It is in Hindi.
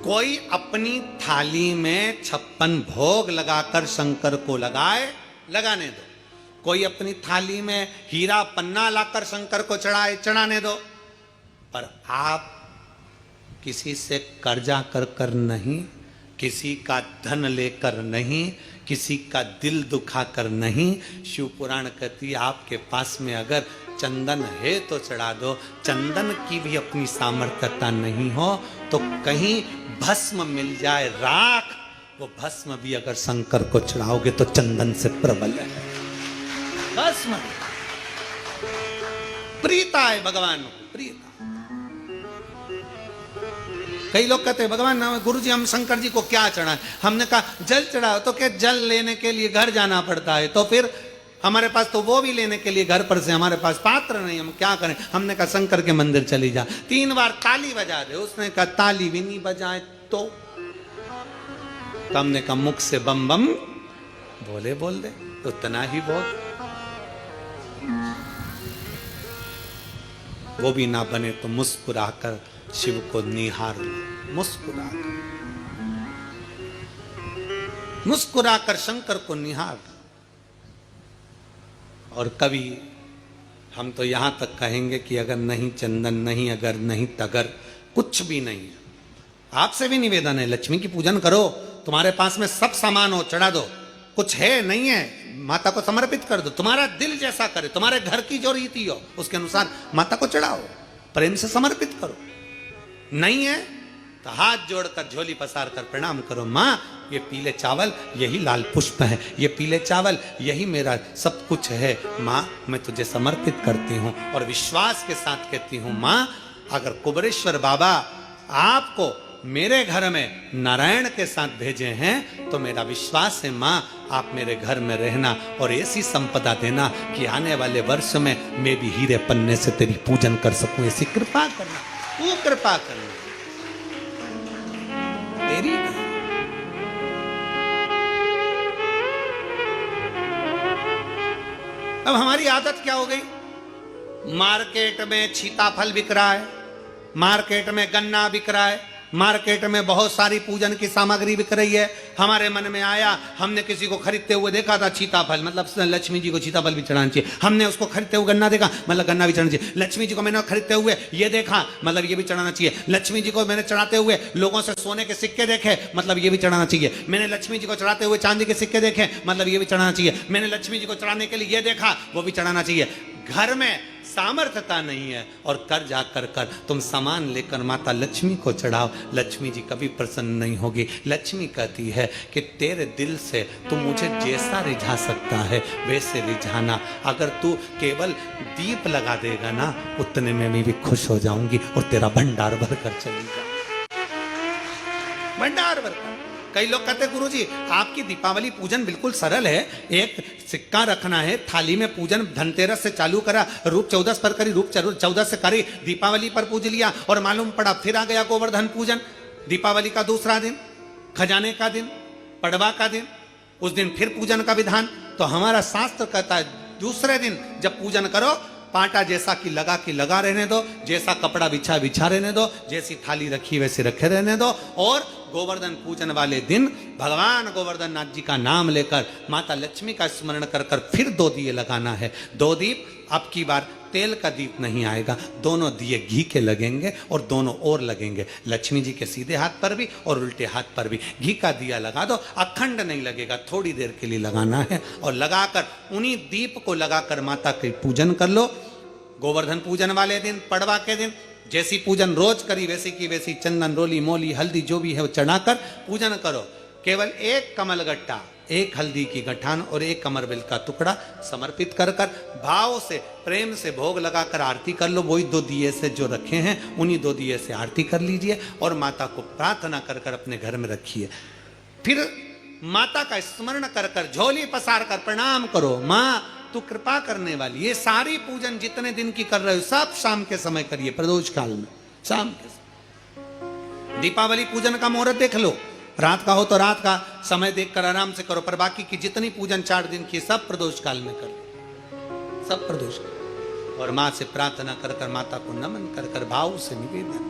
कोई अपनी थाली में 56 भोग लगाकर शंकर को लगाने दो। कोई अपनी थाली में हीरा पन्ना लाकर शंकर को चढ़ाने दो। पर आप किसी से कर्जा कर नहीं, किसी का धन लेकर नहीं, किसी का दिल दुखा कर नहीं। शिव पुराण कहती आपके पास में अगर चंदन है तो चढ़ा दो। चंदन की भी अपनी सामर्थ्यता नहीं हो तो कहीं भस्म मिल जाए राख, वो भस्म भी अगर शंकर को चढ़ाओगे तो चंदन से प्रबल है। भस्म प्रीता है भगवान को, प्रीता। कई लोग कहते हैं भगवान गुरुजी हम शंकर जी को क्या चढ़ाएं? हमने कहा जल चढ़ाओ। तो क्या जल लेने के लिए घर जाना पड़ता है? तो फिर हमारे पास तो वो भी लेने के लिए घर पर से हमारे पास पात्र नहीं, हम क्या करें? हमने कहा शंकर के मंदिर चली जा, 3 बार ताली बजा दे। उसने कहा ताली भी नहीं बजाए तो हमने कहा मुख से बम बम बोल दे, उतना ही बहुत। वो भी ना बने तो मुस्कुराकर शिव को निहार लो। मुस्कुराकर शंकर को निहार। और कभी हम तो यहां तक कहेंगे कि अगर नहीं चंदन नहीं, अगर नहीं तगर, कुछ भी नहीं है, आपसे भी निवेदन है लक्ष्मी की पूजन करो। तुम्हारे पास में सब सामान हो चढ़ा दो। कुछ है नहीं है माता को समर्पित कर दो। तुम्हारा दिल जैसा करे, तुम्हारे घर की जो रीति हो उसके अनुसार माता को चढ़ाओ, प्रेम से समर्पित करो। नहीं है तो हाथ जोड़कर झोली पसार कर प्रणाम करो। माँ ये पीले चावल यही लाल पुष्प है, ये पीले चावल यही मेरा सब कुछ है। माँ मैं तुझे समर्पित करती हूँ और विश्वास के साथ कहती हूँ माँ अगर कुबेरेश्वर बाबा आपको मेरे घर में नारायण के साथ भेजे हैं तो मेरा विश्वास है माँ आप मेरे घर में रहना और ऐसी संपदा देना कि आने वाले वर्ष में मैं भी हीरे पन्ने से तेरी पूजन कर सकूं। ऐसी कृपा करना, तू कृपा करना तेरी। अब हमारी आदत क्या हो गई? मार्केट में सीताफल बिक रहा है, मार्केट में गन्ना बिक रहा है, मार्केट में बहुत सारी पूजन की सामग्री बिक रही है। हमारे मन में आया, हमने किसी को खरीदते हुए देखा था सीताफल, मतलब लक्ष्मी जी को सीताफल भी चढ़ाना चाहिए। हमने उसको खरीदते हुए गन्ना देखा, मतलब गन्ना भी चढ़ाना चाहिए। लक्ष्मी जी को मैंने खरीदते हुए ये देखा, मतलब ये भी चढ़ाना चाहिए। लक्ष्मी जी को मैंने चढ़ाते हुए लोगों से सोने के सिक्के देखे, मतलब ये भी चढ़ाना चाहिए। मैंने लक्ष्मी जी को चढ़ाते हुए चांदी के सिक्के देखे, मतलब ये भी चढ़ाना चाहिए। मैंने लक्ष्मी जी को चढ़ाने के लिए ये देखा, वो भी चढ़ाना चाहिए। घर में सामर्थ्यता नहीं है और कर जाकर कर तुम सामान लेकर माता लक्ष्मी को चढ़ाओ, लक्ष्मी जी कभी प्रसन्न नहीं होगी। लक्ष्मी कहती है कि तेरे दिल से तू मुझे जैसा रिझा सकता है वैसे रिझाना। अगर तू केवल दीप लगा देगा ना उतने में मैं भी खुश हो जाऊंगी और तेरा भंडार भरकर चली जा, भंडार भरकर। कई लोग कहते हैं गुरुजी आपकी दीपावली पूजन बिल्कुल सरल है, एक सिक्का रखना है थाली में, पूजन धनतेरस से चालू करा, रूप 14 पर करी, रूप 14 से करी, दीपावली पर पूज लिया और मालूम पड़ा फिर आ गया गोवर्धन पूजन। दीपावली का दूसरा दिन, खजाने का दिन, पड़वा का दिन, उस दिन फिर पूजन का विधान। तो हमारा शास्त्र कहता है दूसरे दिन जब पूजन करो पाटा जैसा कि लगा रहने दो, जैसा कपड़ा बिछा रहने दो, जैसी थाली रखी वैसे रखे रहने दो। और गोवर्धन पूजन वाले दिन भगवान गोवर्धन नाथ जी का नाम लेकर माता लक्ष्मी का स्मरण कर कर फिर 2 दिए लगाना है। 2 दीप, अब की बार तेल का दीप नहीं आएगा, दोनों दिए घी के लगेंगे और दोनों ओर लगेंगे, लक्ष्मी जी के सीधे हाथ पर भी और उल्टे हाथ पर भी। घी का दिया लगा दो, अखंड नहीं लगेगा, थोड़ी देर के लिए लगाना है और लगाकर उन्हीं दीप को लगाकर माता के पूजन कर लो। गोवर्धन पूजन वाले दिन, पड़वा के दिन जैसी पूजन रोज करी वैसी की वैसी चंदन रोली मोली हल्दी जो भी है वो चढ़ाकर पूजन करो। केवल एक कमल गट्टा, एक हल्दी की गठान और एक कमरबेल का टुकड़ा समर्पित कर कर भाव से प्रेम से भोग लगाकर आरती कर लो। वही 2 दिए से जो रखे हैं उन्हीं 2 दिए से आरती कर लीजिए और माता को प्रार्थना कर कर अपने घर में रखिए। फिर माता का स्मरण कर कर झोली पसार कर प्रणाम करो, माँ तू कृपा करने वाली। ये सारी पूजन जितने दिन की कर रहे हो सब शाम के समय करिए, प्रदोष काल में शाम के समय। दीपावली पूजन का मुहूर्त देख लो, रात का हो तो रात का समय देखकर आराम से करो, पर बाकी की जितनी पूजन 4 दिन की सब प्रदोष काल में करो, सब प्रदोष काल। और माँ से प्रार्थना कर कर माता को नमन कर कर भाव से निवेदन